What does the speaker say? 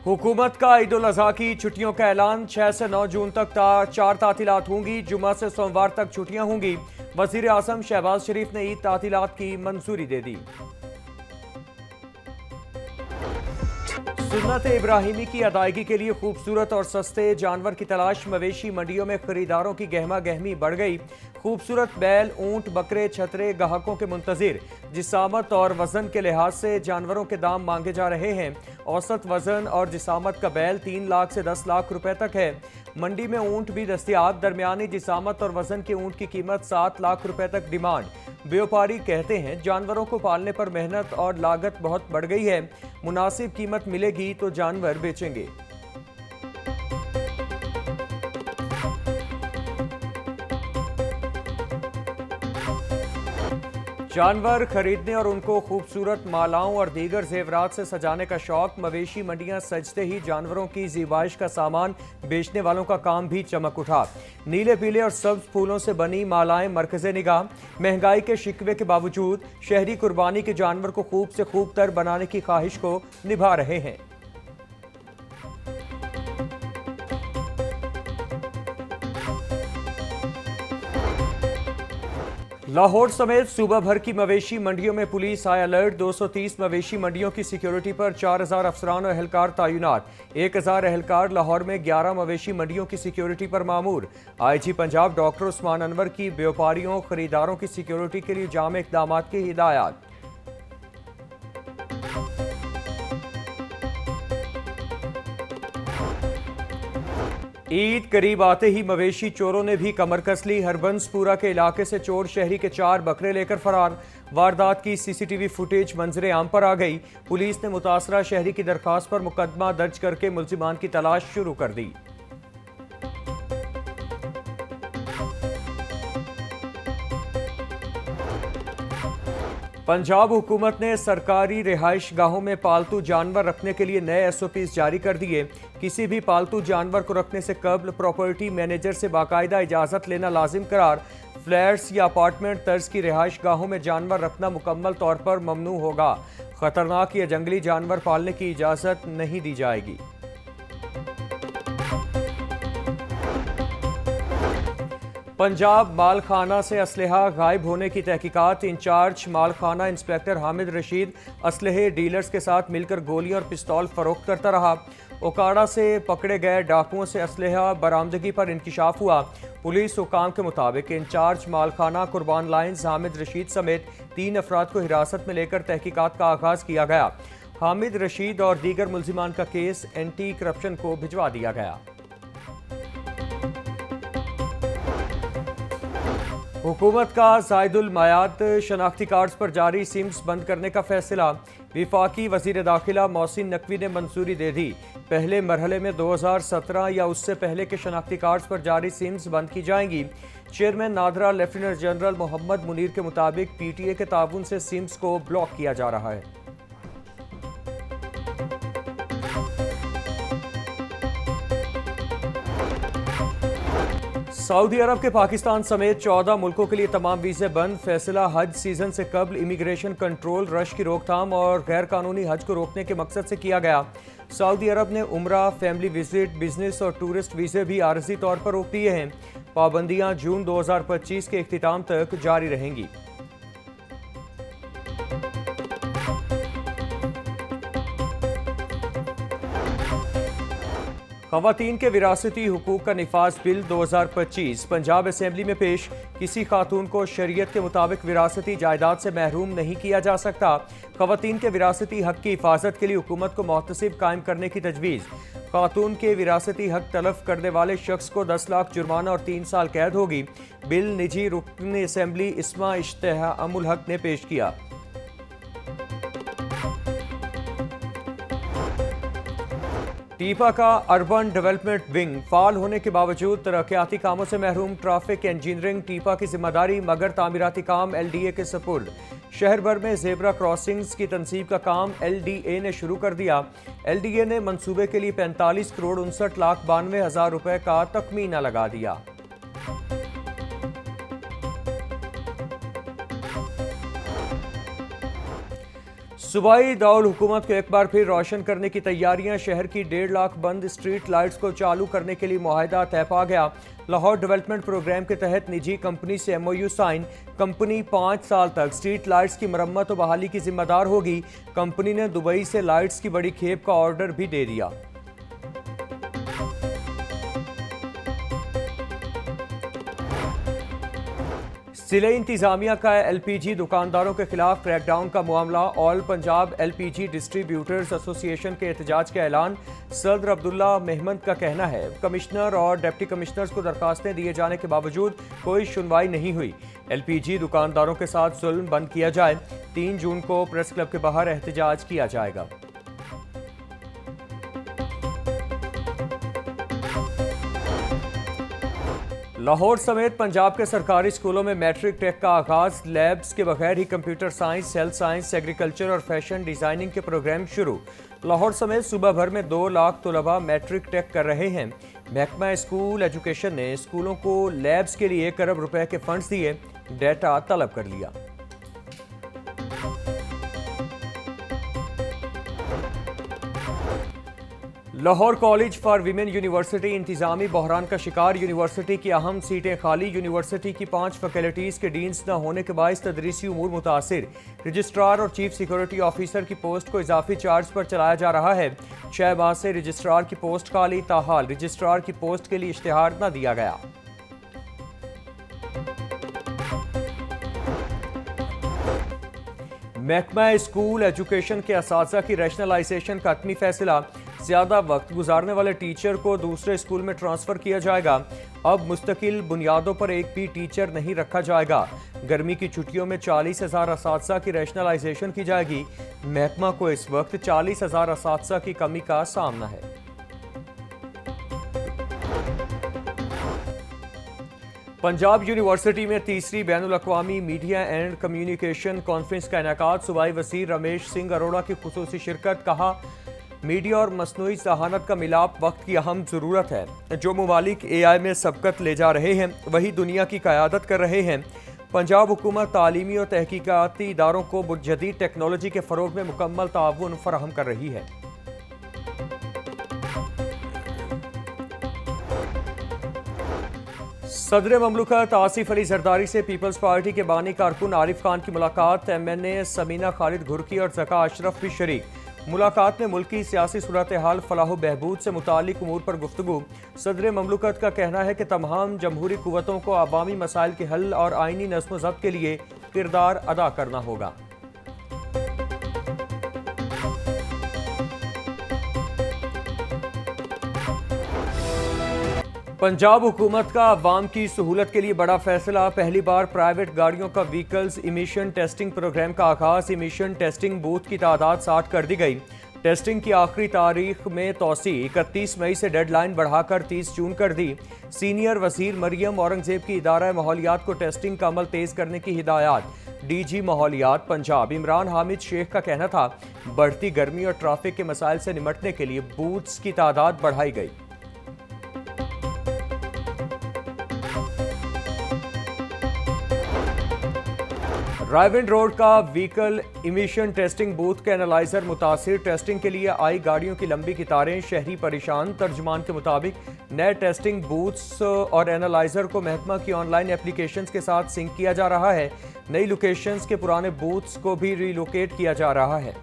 हुकूमत का ईद उल अजहा की छुट्टियों का ऐलान। 6 से 9 जून तक 4 तातीलात होंगी। जुमा से सोमवार तक छुट्टियां होंगी। वजीर आजम शहबाज शरीफ ने ईद तातीलात की मंजूरी दे दी। सुन्नत इब्राहिमी की अदायगी के लिए खूबसूरत और सस्ते जानवर की तलाश। मवेशी मंडियों में खरीदारों की गहमा गहमी बढ़ गई। खूबसूरत बैल, ऊंट, बकरे, छतरे ग्राहकों के मुंतजिर। जिसामत और वजन के लिहाज से जानवरों के दाम मांगे जा रहे हैं। औसत वजन और जिसामत का बैल 3 लाख से 10 लाख रुपए तक है। मंडी में ऊंट भी दस्तियाब। दरमियानी जिसामत और वजन के ऊंट की कीमत 7 लाख रुपए तक डिमांड। व्यापारी कहते हैं जानवरों को पालने पर मेहनत और लागत बहुत बढ़ गई है। मुनासिब कीमत मिलेगी तो जानवर बेचेंगे। जानवर खरीदने और उनको खूबसूरत मालाओं और दीगर जेवरात से सजाने का शौक। मवेशी मंडियां सजते ही जानवरों की ज़ीबाइश का सामान बेचने वालों का काम भी चमक उठा। नीले पीले और सब्ज फूलों से बनी मालाएं मरकज़े निगाह। महंगाई के शिकवे के बावजूद शहरी कुर्बानी के जानवर को खूब से खूब तर बनाने की ख्वाहिश को निभा रहे हैं। लाहौर समेत सूबा भर की मवेशी मंडियों में पुलिस हाई अलर्ट। 230 मवेशी मंडियों की सिक्योरिटी पर 4000 अफसरान और एहलकार तैनात। 1000 एहलकार लाहौर में 11 मवेशी मंडियों की सिक्योरिटी पर मामूर। IG पंजाब डॉक्टर उस्मान अनवर की व्यापारियों खरीदारों की सिक्योरिटी के लिए जाम इक़दाम की हिदायत। ईद करीब आते ही मवेशी चोरों ने भी कमर कस ली। हरबंसपुरा के इलाके से चोर शहरी के 4 बकरे लेकर फरार। वारदात की CCTV फुटेज मंजरे आम पर आ गई। पुलिस ने मुतासरा शहरी की दरखास्त पर मुकदमा दर्ज करके मुल्जिमान की तलाश शुरू कर दी। पंजाब हुकूमत ने सरकारी रिहाइश गाहों में पालतू जानवर रखने के लिए नए SOPs जारी कर दिए। किसी भी पालतू जानवर को रखने से कबल प्रॉपर्टी मैनेजर से बाकायदा इजाज़त लेना लाजिम करार। फ्लैट्स या अपार्टमेंट तर्ज की रिहाइश गाहों में जानवर रखना मुकम्मल तौर पर ममनू होगा। खतरनाक या जंगली जानवर पालने की इजाज़त नहीं दी जाएगी। पंजाब मालखाना से असलहा गायब होने की तहकीकात। इंचार्ज मालखाना इंस्पेक्टर हामिद रशीद असलहे डीलर्स के साथ मिलकर गोलियां और पिस्तौल फरोख्त करता रहा। ओकाड़ा से पकड़े गए डाकुओं से असलहा बरामदगी पर इंकशाफ हुआ। पुलिस हुकाम के मुताबिक इंचार्ज मालखाना कुर्बान लाइन्स हामिद रशीद समेत 3 अफराद को हिरासत में लेकर तहकीकात का आगाज किया गया। हामिद रशीद और दीगर मुल्जिमान का केस एंटी करप्शन को भिजवा दिया गया। हुकूमत का ज़ायदुल मयाद शनाख्ती कार्ड्स पर जारी सिम्स बंद करने का फैसला। विफाकी वज़ीर दाखिला मोहसिन नकवी ने मंजूरी दे दी। पहले मरहले में 2017 या उससे पहले के शनाख्ती कार्ड्स पर जारी सिम्स बंद की जाएंगी। Chairman NADRA lieutenant general Mohammad Munir के मुताबिक PTA के ताउन से सिम्स को ब्लॉक किया जा रहा है। सऊदी अरब के पाकिस्तान समेत 14 मुल्कों के लिए तमाम वीज़े बंद। फैसला हज सीजन से कबल इमिग्रेशन कंट्रोल, रश की रोकथाम और गैर कानूनी हज को रोकने के मकसद से किया गया। सऊदी अरब ने उम्रा, फैमिली विजिट, बिजनेस और टूरिस्ट वीज़े भी आरजी तौर पर रोक दिए हैं। पाबंदियां जून 2025 के इख्तिताम तक जारी रहेंगी। ख़वातीन के विरासती हुकूक का निफाज बिल 2025 पंजाब असेंबली में पेश। किसी खातून को शरीयत के मुताबिक विरासती जायदाद से महरूम नहीं किया जा सकता। ख़वातीन के विरासती हक की हिफाजत के लिए हुकूमत को मोहतसिब कायम करने की तजवीज़। खातून के विरासती हक तलफ करने वाले शख्स को 10 लाख जुर्माना और 3 साल कैद होगी। बिल निजी रुकन असेंबली इस्मा इश्तेहामुल हक ने पेश किया। टीपा का अर्बन डेवलपमेंट विंग फाल होने के बावजूद तरक्याती कामों से महरूम। ट्रैफिक इंजीनियरिंग टीपा की जिम्मेदारी मगर तामीराती काम LDA के सपुर्द। शहर भर में जेबरा क्रॉसिंग्स की तनसीब का काम LDA ने शुरू कर दिया। LDA ने मंसूबे के लिए 45 करोड़ 59 लाख 92 हज़ार रुपए का तखमीना लगा दिया। सूबाई दारुल हुकूमत को एक बार फिर रोशन करने की तैयारियां। शहर की 1.5 लाख बंद स्ट्रीट लाइट्स को चालू करने के लिए मुआहदा तय पा गया। लाहौर डेवलपमेंट प्रोग्राम के तहत निजी कंपनी से MOU साइन। कंपनी 5 साल तक स्ट्रीट लाइट्स की मरम्मत और बहाली की जिम्मेदार होगी। कंपनी ने दुबई से लाइट्स की बड़ी खेप का ऑर्डर भी दे दिया। जिले इंतजामिया का LPG दुकानदारों के खिलाफ क्रैकडाउन का मामला। All Punjab LPG distributors association के एहतजाज का ऐलान। सदर अब्दुल्ला महमद का कहना है कमिश्नर और डिप्टी कमिश्नर्स को दरखास्तें दिए जाने के बावजूद कोई सुनवाई नहीं हुई। LPG दुकानदारों के साथ जुल्म बंद किया जाए। 3 जून को प्रेस क्लब के बाहर एहतजाज किया जाएगा। लाहौर समेत पंजाब के सरकारी स्कूलों में मैट्रिक टेक का आगाज। लैब्स के बगैर ही computer science, health science, agriculture और फैशन डिजाइनिंग के प्रोग्राम शुरू। लाहौर समेत सूबा भर में 2 लाख तलबा मैट्रिक टेक कर रहे हैं। महकमा स्कूल एजुकेशन ने स्कूलों को लैब्स के लिए 1 अरब रुपए के फंड्स दिए। डेटा तलब कर लिया। Lahore college for women university इंतजामी बहरान का शिकार। यूनिवर्सिटी की अहम सीटें खाली। यूनिवर्सिटी की 5 फैकल्टीज़ के डीन्स न होने के बायस तदरीसी उमूर मुतासिर। रजिस्ट्रार और चीफ सिक्योरिटी ऑफिसर की पोस्ट को इजाफी चार्ज पर चलाया जा रहा है। 6 माह से रजिस्ट्रार की पोस्ट खाली। ताहाल रजिस्ट्रार की पोस्ट के लिए इश्तिहार न दिया गया। महकमा स्कूल एजुकेशन के असातिज़ा की रैशनलाइजेशन का हतमी फैसला। ज़्यादा वक्त गुजारने वाले टीचर को दूसरे स्कूल में ट्रांसफ़र किया जाएगा। अब मुस्तकिल बुनियादों पर एक भी टीचर नहीं रखा जाएगा। गर्मी की छुट्टियों में 40,000 असातिज़ा की रैशनलाइजेशन की जाएगी। महकमा को इस वक्त 40,000 असातिज़ा की कमी का सामना है। पंजाब यूनिवर्सिटी में 3री बैनुल-अक़वामी मीडिया एंड कम्युनिकेशन कॉन्फ्रेंस का इनेकाद। सूबाई वज़ीर रमेश सिंह अरोड़ा की खुसूसी शिरकत। कहा मीडिया और मसनूई ज़हानत का मिलाप वक्त की अहम ज़रूरत है। जो ममालिक AI में सबकत ले जा रहे हैं वही दुनिया की क़यादत कर रहे हैं। पंजाब हुकूमत तालीमी और तहकीकाती इदारों को जदीद टेक्नोलॉजी के फ़रोग़ में मुकम्मल ताउन फराहम कर रही है। सदर ममलकत आसिफ अली जरदारी से पीपल्स पार्टी के बानी कारकुन आरिफ खान की मुलाकात। MNA समीना खालिद घुरकी और ज़का अशरफ भी शरीक। मुलाकात में मुल्की सियासी सूरत हाल, फलाह बहबूद से मुतालिक उमूर पर गुफ्तगू। सदर ममलकत का कहना है कि तमाम जमहूरी कुव्वतों को अवामी मसाइल के हल और आइनी नज़्म ज़ब्त के लिए किरदार अदा करना होगा। पंजाब हुकूमत का अवाम की सहूलत के लिए बड़ा फैसला। पहली बार प्राइवेट गाड़ियों का व्हीकल्स इमिशन टेस्टिंग प्रोग्राम का आगाज। इमिशन टेस्टिंग बूथ की तादाद 60 कर दी गई। टेस्टिंग की आखिरी तारीख में तोसी 31 मई से डेडलाइन बढ़ाकर 30 जून कर दी। सीनियर वजीर मरियम औरंगजेब की इदारा माहौलियात को टेस्टिंग का अमल तेज करने की हिदायत। DG माहौलियात पंजाब इमरान हामिद शेख का कहना था बढ़ती गर्मी और ट्रैफिक के मसाइल से निमटने के लिए बूथ्स की तादाद बढ़ाई गई। रायविंड रोड का व्हीकल इमिशन टेस्टिंग बूथ के एनालाइजर मुतासिर। टेस्टिंग के लिए आई गाड़ियों की लंबी कतारें, शहरी परेशान। तर्जुमान के मुताबिक नए टेस्टिंग बूथ्स और एनालाइजर को महकमा की ऑनलाइन एप्लीकेशंस के साथ सिंक किया जा रहा है। नई लोकेशंस के पुराने बूथ्स को भी रीलोकेट किया जा रहा है।